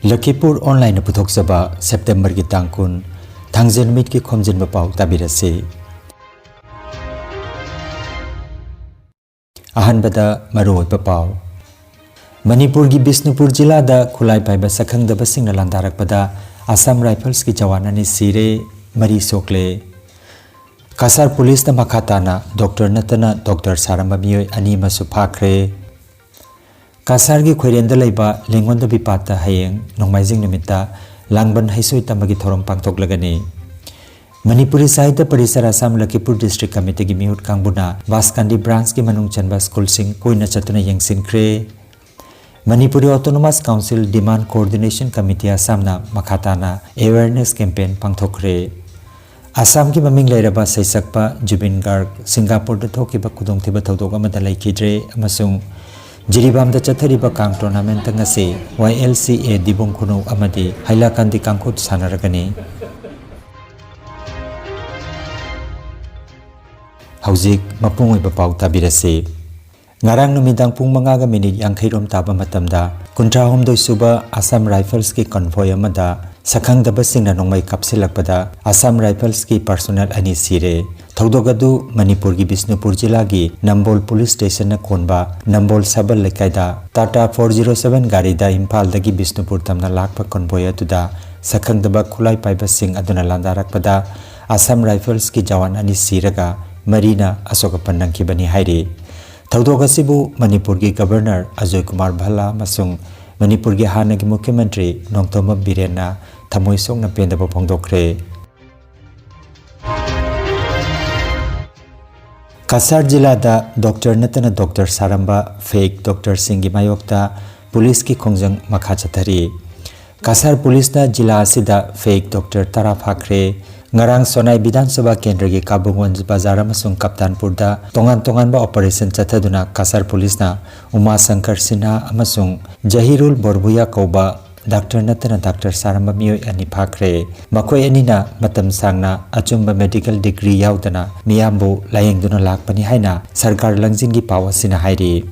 Lakhipur online puthok saba September ki tangkun thangjen mit ki Khomjinba Pao tabirase. Ahanbada maroi Pao Manipur ki Bisnupur jila da khulai paiba sakhang da basing na landarak pada Assam Rifles ki jawana ni sire mari sokle. Kasar police na makhatana Dr. Natana Dr. Saramba miyoi ani masu phakre. Kasar ki khoirenda leiba lengonda bipata hayeng nongmaijing nimita langban haisoi tamagi thorom pangtok lagani. Manipuri Sahitya Parisar Assam Lakhipur District Committee ki mihut kangbuna Baskandi branch ki manung chanba school sing koina chatuna yengsin kre. Manipuri Autonomous Council Demand Coordination Committee Assam na makhatana awareness campaign pangthokre. Assam ki maming lairaba saisakpa Jubin Garg Singapore da thokiba kudongthiba thodok amada laikidre amasung Jiribam da chathariba kang tournament ngase YLCA dibong khuno amadi hailakandi kangkhut sanaragani. Haujik mapungoi bapau tabirase. Ngarang numidang pung mangaga minit yang khairom taba matamda kuntra homdoi suba Assam Rifles ki convoy amada sakhang da basing na nongmai kapsilakpada Assam Rifles ki personnel ani sire. Thodogadu Manipur ki Bisnupur jila gi Nambol police station na konba Nambol sabal lekaida Tata 407 gari da Impal dagi Bisnupur tamna lakpa convoy atuda sakhang da ba khulai paiba sing aduna landarak pada Assam Rifles ki jawan ani siraga Marina asoka pandang ki bani haire. Thodogasibu Manipur ki Governor Ajoy Kumar Bhala masung Manipur ki hana ki Mukhyamantri Nongthoma Birena thamoi song na pendaba phongdokre. Kasar jila da Dr. Natana Dr. Saramba fake Dr. Singhi mayokta police ki khongjang makha chathari. Kasar police da jila asida fake Dr. Tara phakre. Ngarang Sonai Bidhan Sabha Kendra ki Kabungwan Bazar amasung Kaptanpur da tongan ba operation chathaduna Kasar police na Uma Shankar Sinha amasung Jahirul Borbuya kauba Dr. Natana Dr. Saramba miyoi ani phakre. Makoi anina matam sangna achumba medical degree yaudana miyambu layengduna lakpani haina sarkar langjin gi pawa sina hairi.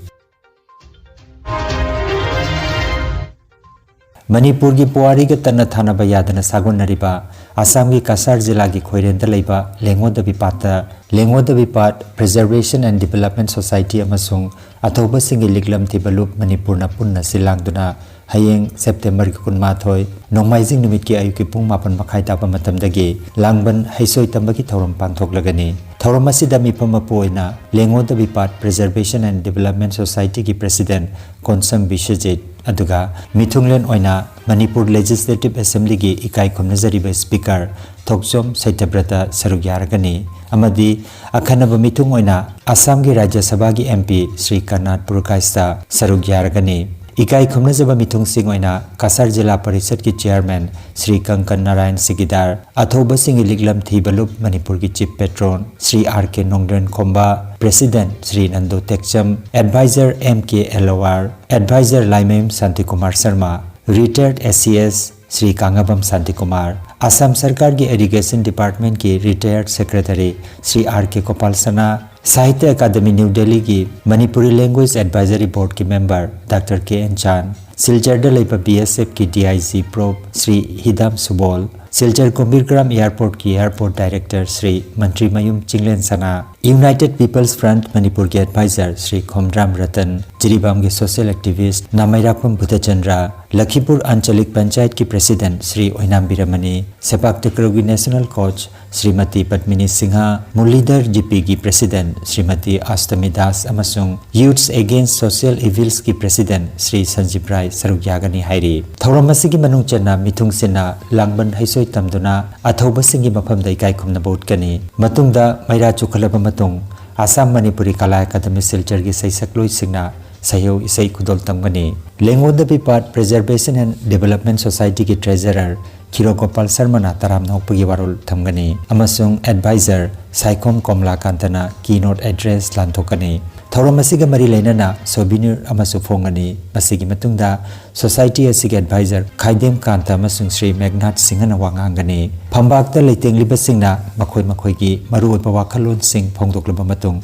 Manipur ki Puari ke tanna thana ba yadana sagon nariba Assam ki Kasar jila ki khoirenda leiba Lengoda Bipat Preservation and Development Society amasung athoba singi liglam thibalup Manipur na punna silangduna hayeng September ki kunmathoi nongmaijing numit ki ayuki pung mapan makhai tapa matamdagi langban haisoi tambagi thorom pangthok lagani. Thorom asida mipam apoina Lengoda Bipat Preservation and Development Society ki President Konsam Bishajit aduga mithunglen oina Manipur Legislative Assembly ki ikai khomnajariba Speaker Thokchom Saityabrata sarugyaragani amadi akhanaba mithung oina Assam ki Rajya Sabha ki MP Sri Karnat Purkaista sarugyaragani. Ikai khomnajaba mithung sing oina Kasar Jila Parishad ki Chairman Sri Kankan Narayan Sigidar athoba singi liglam thibalup Manipur ki Chief Patron Sri RK Nongren Khomba President Sri Nando Tekcham Advisor MK LOR Advisor Laimem Santikumar Sharma Retired SCS Sri Kangabam Santikumar Assam Sarkar ki Irrigation Department ki Retired Secretary Sri RK Kopal Sana Sahitya Academy New Delhi ki Manipuri Language Advisory Board ki member Dr. KN Chan Silchar da leipa BSF ki DIG Probe Sri Hidam Subol Silchar Kumbhirgram Airport ki Airport Director Sri Mantri Mayum Chinglen Sana United People's Front Manipur ki Advisor Sri Khomram Ratan Jiribam ki Social Activist Namairakpam Bhuttachandra Lakhipur Anchalik Panchayat ki President Sri Oinam Biramani Sepak takraw ki National Coach Srimati Padmini Singha Mulidhar GP ki President Srimati Astami Das amasung Youths Against Social Evils ki President Sri Sanjeev Rai sarugyagani hairi. Thorom asigi manung chana mithung sina langban haisoi tamduna athoba singi mafamda ikai khumna bot kani matungda maira chukhalaba matung Assam Manipuri Kala Academy Silchar gi saisakloi singna sayo isai khudol tamgani. Lengoda Bipat Preservation and Development Society ki Treasurer Kiro Gopal Sharma na taram na upagi warol thamgani amasung Advisor Saikom Komla Kantana keynote address lanthokani. थौरम असिगा मरी लेना सोबिनिर अमसु फोंगनी मसिगी मतुंगदा society असिगे adviser खाइदेम Kanta अमसुंग Shri Meghnath सिंहना वांगांगनी फंबाक्ता लेतेंगलिबसिंगना मखोय मखोयगी मरुओइबा वाखलोन Singh फोंगदोक्लबा मतुंग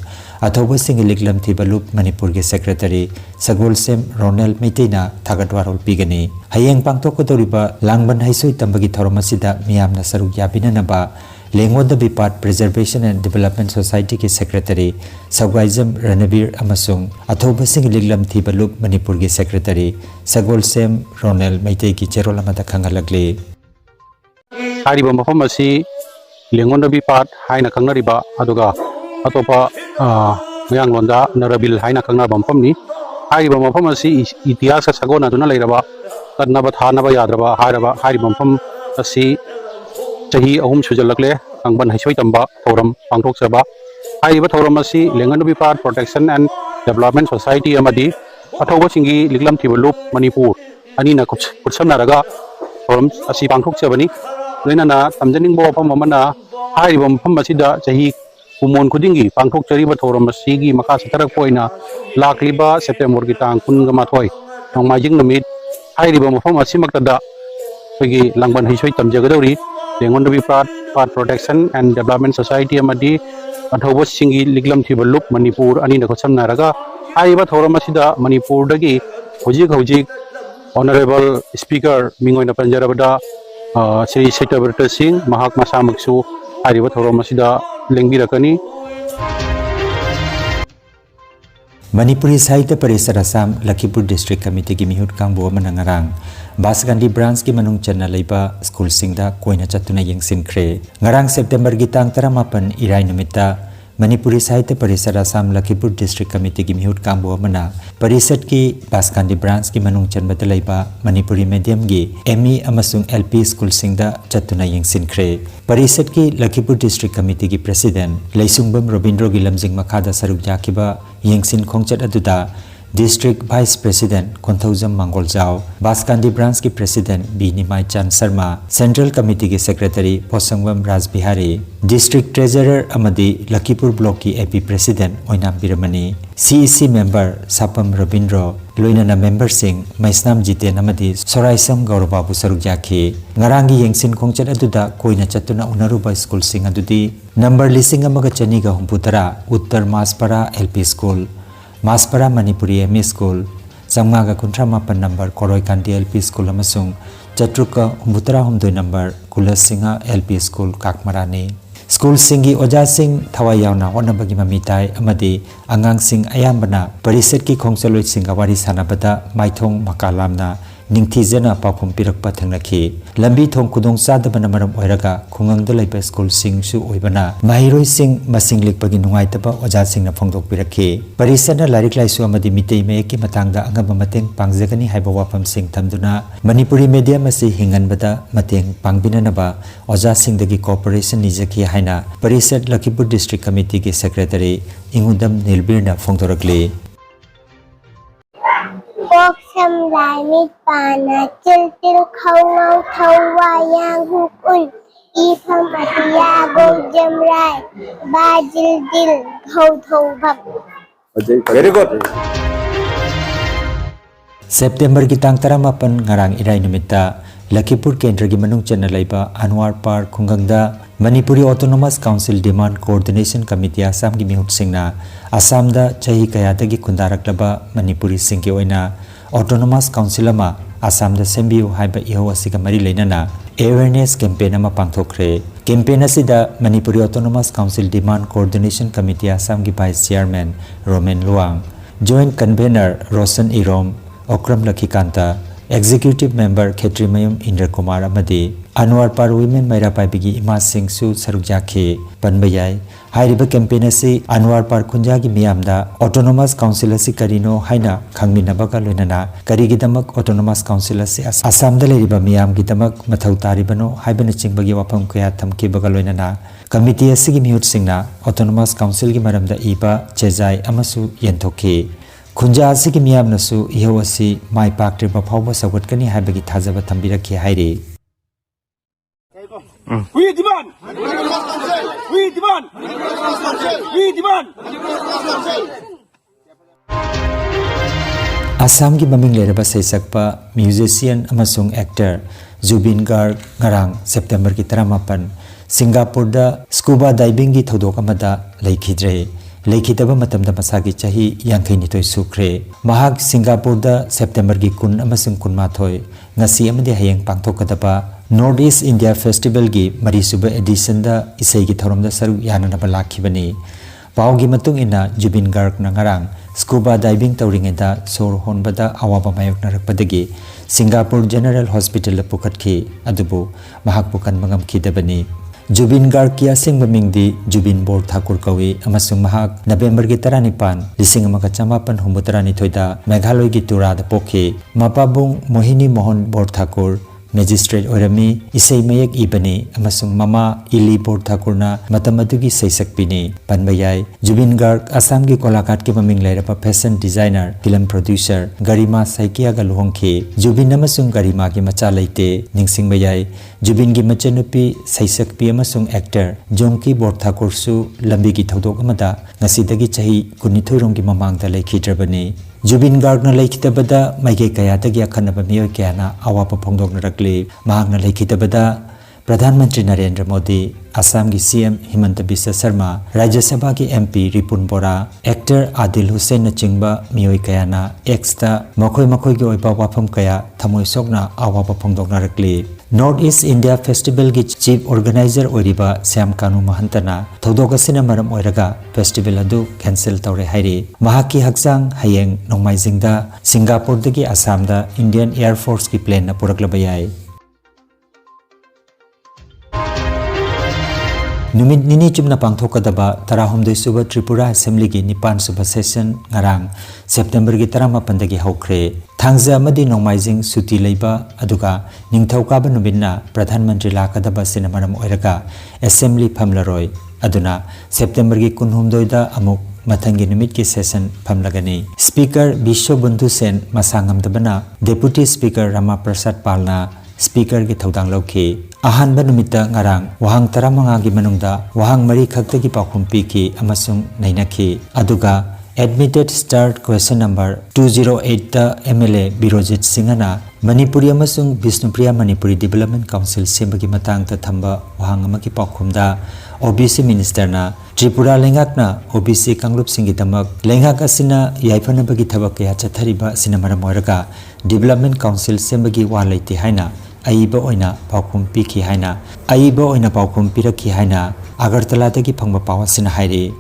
अथौबा Singh लिगलम थिबलुप मणिपुर के secretary सगोलसेम रोनेल मेटेना थागतवारोल पिगनी हयेंग पांगतोकदोरिबा लांगबन हाइसोय तंबगी थौरम असिदा मियामना सरुक याबिननबा लेंगोद बिपाट preservation and development society के secretary सगवाइजम Ranbir अमसुंग अथौबा Singh लिगलम थिबलुप मणिपुर के secretary सगोलसेम रोनेल मेटे की चेरोल अमदा खंगलगले हारिबा मफम असि लेंगोन बिपाट हाइना खंगरिबा अदुगा अतोपा मयांगलोंदा नरबिल हाइना खंगना मफमनी हारिबा मफम असि इतिहास सगोना दुना लेरबा तन्नबा थानबा याद्रबा हारिबा मफम असि चाही अहुम सुजलकले अंगबन हाइसोय तंबा थौरम पांगथोकसबा हारिबा थौरम असि लेंगन बिपाट प्रोटेक्शन एंड डेवलपमेंट सोसाइटी अमदी अथौबा सिंगी लिगलम थिबलुप मणिपुर अनिना कुसमनारगा थौरम असि पांगथोकसबनी लोइनाना तमजनिंगबो वफम अमना हारिबा मफम असिदा चाही कुमोन खुदिंगी पांगथोकचरिबा थौरम असिगी मखा सतरकपोइना लाक्लिबा सेप्टेम्बर की तांग 18 नोंमाइजिंग नुमित हारिबा मफम असिमक्तदा अखोइगी लांगबन हाइसोय तमजगदौरी लेंगोन बिपाट प्रोटेक्शन एंड डेवलपमेंट सोसाइटी अमदी अथौबा सिंगी लिगलम थिबलुप मणिपुर अनिना कुसमनारगा हारिबा थौरम असिदा मणिपुरदगी होजिक ऑनरेबल स्पीकर मिंगोइना पंजरबदा श्री सेटब्रत सिंह महाक मसामक्सु हारिबा थौरम असिदा लेंबिरकनी मणिपुरी साहित्य परिषद असम लखीपुर डिस्ट्रिक्ट कमिटी की मिहुट कांगबो मनंगरांग बासगंडी ब्रांच की मनुंग चन्ना लेबा स्कूल सिंगदा कोइना चतुना यंगसिनख्रे ngarang सेप्टेम्बर की तांग 18 इराई नुमिता मणिपुरी साहित्य परिषद असम लखीपुर डिस्ट्रिक्ट कमिटी की मिहुट कांगबो मना परिषद की बासगंडी ब्रांच की मनुंग चन्बत लेबा मणिपुरी मीडियम की एमई अमसुंग एलपी स्कूल सिंगदा चतुना यंगसिनख्रे परिषद की लखीपुर डिस्ट्रिक्ट कमिटी की प्रेसिडेंट लेसुंगबम रविंद्र की लमजिंग मखादा सरुक जाकिबा यंगसिन खोंगचत अदुदा district vice president Konthoujam Mangoljao Baskandi branch की president B Nimai Chand Sharma central committee के secretary Posangbam Rajbihari district treasurer अमदी लखीपुर ब्लॉक की AP president Oinam Birmani CEC member Sapam Rabindra लोइनाना मेंबर सिंह मैस्नाम जितेन अमदी सोराइसम गौरबाबु सरुक Jakhi ngaranggi yengsin khongchat aduda koina chatuna unaruba school sing adudi number lising amaga chaniga humputara uttar maspara lp school maspara manipuri ME school samgaga kuntra mapan number koroi kandi lp school amasung chatruka humputara humdoi number kulasinga lp school kakmarani school singi oja sing thawai yauna honabagi mamitai amadi angang sing ayambana parisat ki khongchaloi singa wari sanabada maithong makalamna निंगथीजना पाखुम पिरकपा थंगनखी लंबी थोंग खुदोंग चादबना मरम ओइरगा खुंगंगदा लैबा school सिंगसु ओइबना माहिरोय सिंग मसिंग लिखपगी नुंगाइतबा ओजा सिंगना फोंगदोक पिरखी परिसना लारिक लाइसु अमदि मितै मेकी मतंगदा अंगब मतेंग पांगजगनी हाइबा वाफम सिंग थमदुना Manipuri medium असी हिंगनबदा मतेंग पांगबिननबा ओजा सिंगदगी cooperation निजखी हाइना परिसद Lakhipur district committee के secretary इंगुदम नीलबीरना फोंगदोरकली Bok sam lai mit pana chil til khau ngau thau wa yang huk un I pham atiya go jam rai ba jil dil khau thau bhap Very good. September की तांग 18 ngarang irai numita Lakhipur केंद्र की मनुंग चन्ना लेबा अनवार पार खुंगंगदा Manipuri autonomous council demand coordination committee Assam की मिहुट सिंगना असम दा चाही कयादगी खुंदारकलबा मणिपुरी सिंग के ओइना ऑटोनोमस काउंसिल अमा असम दा सेंबियु हाइबा इहो असिगा मरी लेनाना अवेयरनेस कैंपेन अमा पांगथोखरे कैंपेन असिदा Manipuri autonomous council demand coordination committee Assam की vice chairman Romen Luwang joint convener Roshan Irom Okram Lakhikanta executive member Khetrimayum Indra Kumar अमदी अनवर पार वुमेन मैरा पाइबिगी इमा सिंगसु सरुक जाखे पनबयाय हाइरिबा कैंपेन असि अनवर पार खुंजागी मियामदा ऑटोनोमस काउंसिल असि करिनो हाइना खंगमिनबगा लोइनाना करिगिदमक ऑटोनोमस काउंसिल असि असमदा लेरिबा मियामगिदमक मथौ तारिबनो हाइबना चिंगबगी वाफम कया थमकेबगा लोइनाना कमिटी असिगी मिहुट सिंगना ऑटोनोमस काउंसिल की मरमदा इबा चेजाय अमसु यंथोके खुंजा असिगी मियामनसु इहो असि माइ पाक्ट्रिबा फावबा सगतकनी हाइबगी थाजबा थंबिरखि हाइरे We demand. We demand. We demand. Assam ki maming leraba saisakpa musician amasung actor Zubin Garg ngarang September ki 18 Singapore da scuba diving ki thodok amada leikhidre leikhidaba matamda masagi chahi 52 sukre mahak Singapore da September ki 10 amasung 18 ngasi amadi hayeng pangthokadaba North East India Festival ki marisuba edition da isai ki thorom da saru yananaba lakhibani Pao gi matung ina Zubin Garg na ngarang scuba diving tawringeda sor honbada awaba mayok narakpadagi Singapore General Hospital la pukhatki adubu mahak pukan mangam khidabani Zubin Garg ki asing mamingdi Zubin Bor Thakur kawi amasung mahak November gi 19 1993 da Meghalaya gi Tura da pokhi mapabung Mohini Mohan Bor Thakur Magistrate Orami Isai Mayak Ibani amasung Mama Ili Bor Thakurna matamadugi saisakpini Panbayai Zubin Garg Assam ki kolakat ki maming lairapa fashion designer film producer Garima Saikia ga luhongki Zubin amasung Garima ki macha leite ningsingbayai Zubin ki machanupi saisakpi amasung actor Jongki Bor Thakur su lambi ki thodok amada ngasidagi chahi 19 rong ki mamangda leikhidrabani Zubin Garg na leikitabada maige kaya dagi akhanaba miyoy kaya na awapa phongdok narakli mahak na leikitabada Pradhan Mantri Narendra Modi Assam ki CM Himanta Biswa Sharma Rajya Sabha ki MP Ripun Bora actor Adil Hussain na chingba miyoy kaya na exta makhoi ki oipa wafam kaya thamoi sokna awapa phongdok narakli North East India Festival ki Chief Organizer Oriba Syam Kanu Mahantana thodok asina maram oiraga festival adu cancel tawre hairi mahaki haksang hayeng nongmaijingda Singapore dagi Assam da Indian Air Force ki plane na puraklabayai Numit nini chumna pangthokadaba tarahumdoi suba Tripura Assembly ki Nipan suba session ngarang September ki 18 dagi hokre Thangja amadi nongmaijing suti leiba aduga ningthaukaba numinna Pradhan Mantri lakadaba sinamaram oiraga Assembly phamlaroi aduna September ki 19 da amuk mathangi numit ki session phamlagani Speaker Bishwabandhu Sen masangamdabana Deputy Speaker Rama Prasad Palna Speaker ki thodang lokhi ahanba numita ngarang wahang taramanga gi manungda wahang mari khakta gi pakhum pi ki amasung nainakhi aduga admitted start question number 208 ta MLA Birojit Singhana Manipuri amasung Vishnupriya Manipuri Development Council sembagi matang ta thamba wahang amaki pakhumda OBC Minister na Tripura lengakna OBC Kanglup Singhi damak lengak asina yaifana bagi thabak kaya chathariba sinamara moiraga Development Council sembagi walaiti haina aiba oina paukhum pikhi haina aiba oina paukhum pirakhi haina Agartala dagi phangba pawasina hairi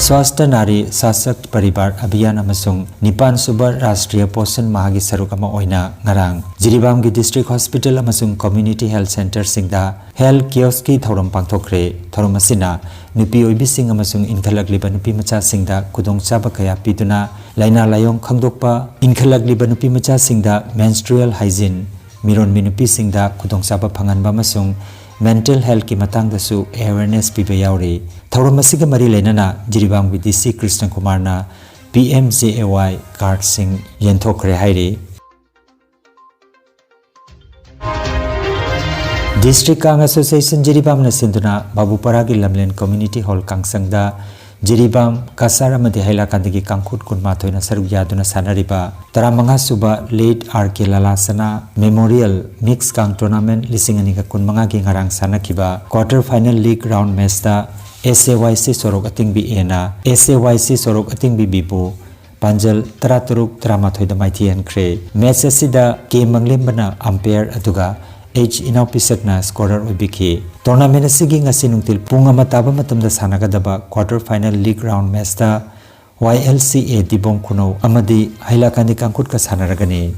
Swasthya Nari Sasakt Paribar Abhiyan amasung Nipan Suba Rashtriya Poshan Mahagi Saruk ama oina ngarang Jiribam gi District Hospital amasung Community Health Center singda Health Kiosk ki thorom pangthokre thorom asina nupi oibising amasung inkhalakliba nupi macha singda kudongchaba kaya piduna laina layong khangdokpa inkhalakliba nupi macha singda menstrual hygiene miron minupi singda kudongchaba phanganba amasung mental health ki matang dasu awareness piba yauri thorom asiga mari lenana Jiribam gi DC Krishna Kumar na PMJAY card sing yenthokre hairi District Kang Association Jiribam na sinduna Babupara ki Lamlen Community Hall Kangsangda Jiribam Kasara Madi Hailakandagi Kangkhut Kunmathoina Saruk Yaduna Sanariba Taramanga Suba Late RK Lalasana Memorial Mixed Kang Tournament Lisinganika Kunmanga ki ngarang sanakiba Quarter Final League Round Match da SAYC Sorok Ating Bi Ena SAYC Sorok Ating Bi Bibu Panjal Taraturuk Tramathoi da Maithian Kre Match asida K Manglembana Umpire aduga H inaupisakna scorer obiki tournament asigi ngasi nungtil punga mataba matamda sanagadaba quarter final league round match da YLCA Dibong Kuno amadi Hailakandi Kangkut ka sanaragani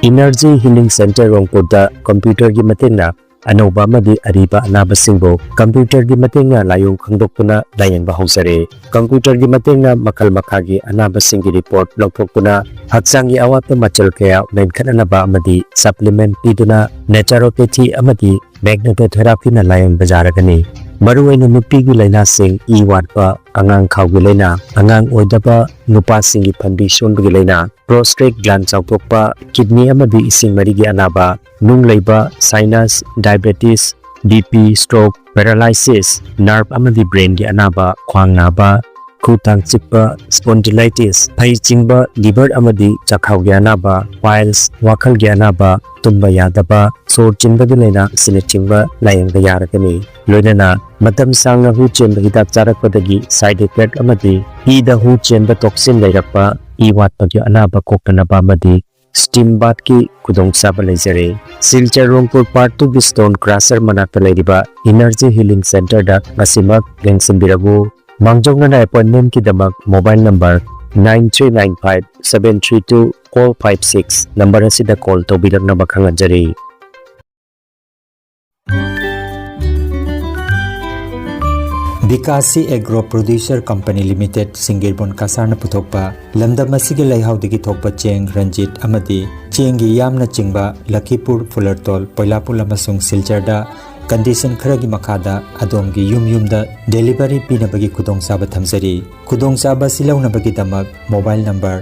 Energy Healing Center Rongpurda computer gi matenna Anoba madi ariba anabasingbo computer gi matenga layong khangdokpuna layengba hausare computer gi matenga makal makhagi anabasinggi report lokthokpuna haksangi awatna machal kaya menkhananaba amadi supplement piduna naturopathy amadi magnetotherapy na layeng bajaragani Maruaina nupigi laina sing I watpa angang khawgi laina angang oidaba nupa singi phanbi sonbagi laina prostate gland chawthokpa kidney amadi ising marigi anaba nung leiba sinus diabetes BP stroke paralysis nerve amadi brain gi anaba khwang naba khutang chikpa spondylitis phai chingba liver amadi chakhau gi anaba piles wakhal gi anaba tumba yadaba sor chinba gi laina sine chingba layang ga yarakani loinana matam sangna hu chenba hidak charakpadagi side effect amadi hi da hu chenba toxin lairakpa I watpa gi anaba koktanaba amadi steam bath ki kudong saba lejare Silchar Rongpur Part 2 gi stone crusher manakta leriba energy healing center da ngasimak gengsimbirabu mangjongna appointment ki damak mobile number 9395732456 number asida call tobiragna bakhangajari Bikasi Agro Producer Company Limited Singirbon Kasarna Putokpa Lamdam asigi Laihaudagi Thokpa Cheng Ranjit Amadi Chengi Yamna Chingba Lakhipur Fulertol Poilapul amasung Silcharda condition kharagi makhada adomgi yumda delivery pinabagi khudongchaba thamjari khudongchaba silaunabagi damak mobile number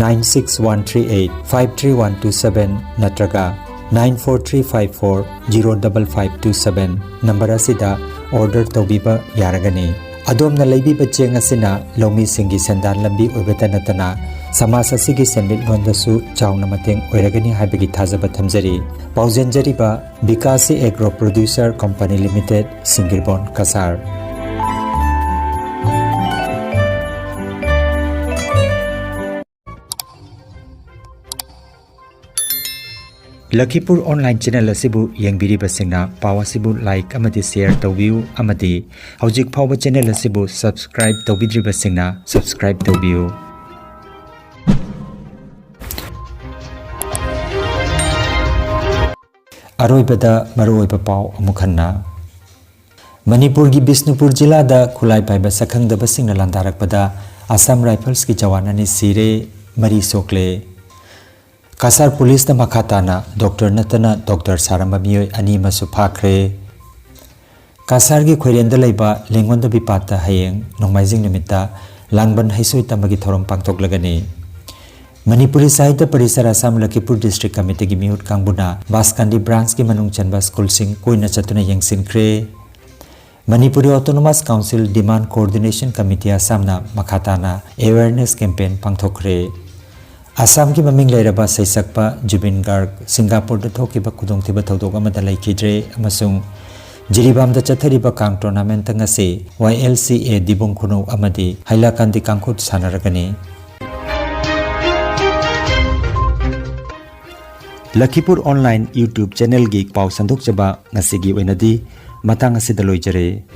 96138533127 natraga 94354055527 number asida order tobiba yaragani adomna leibiba cheng asina lomi singi sandan lambi oibata natana samasa sigi senbit londasu chauna mateng oiragani haibagi thajaba thamjari paujenjariba Bikasi Agro Producer Company Limited Singirbon Kasar Lakhipur online channel asibu yengbiriba singna pawasibu like amadi share tawbiu amadi hojik phawba channel asibu subscribe tawbidriba singna subscribe tawbiu Aroibada maroiba pau amukhanna Manipur gi Bisnupur jila da khulai paiba sakhang da basingna landarak pada Assam Rifles ki jawan ani sire mari sokle Kasar Police da makhatana Dr. Natana Dr. Saramba miyoi ani masu phakre Kasar gi khoirenda leiba lengonda bipata hayeng nongmaijing nimita langban haisoi tamagi thorom pangtok lagani Manipuri Sahitya Parisar Assam Lakhipur District Committee gi mihut kangbuna Baskandi branch gi manung chanba school sing koina chatuna yengsin kre Manipuri Autonomous Council Demand Coordination Committee Assam na makhatana awareness campaign pangthokre Assam ki maming lairaba saisakpa Jubin Garg Singapore da thokiba khudongthiba thodok amada laikhidre amasung Jiribam da chathariba kang tournament ngase YLCA Dibong Khuno amadi Hailakandi kangkhut sanaragani Lakhipur online YouTube channel gi pau sanduk chaba ngasigi oinadi matang asida loijare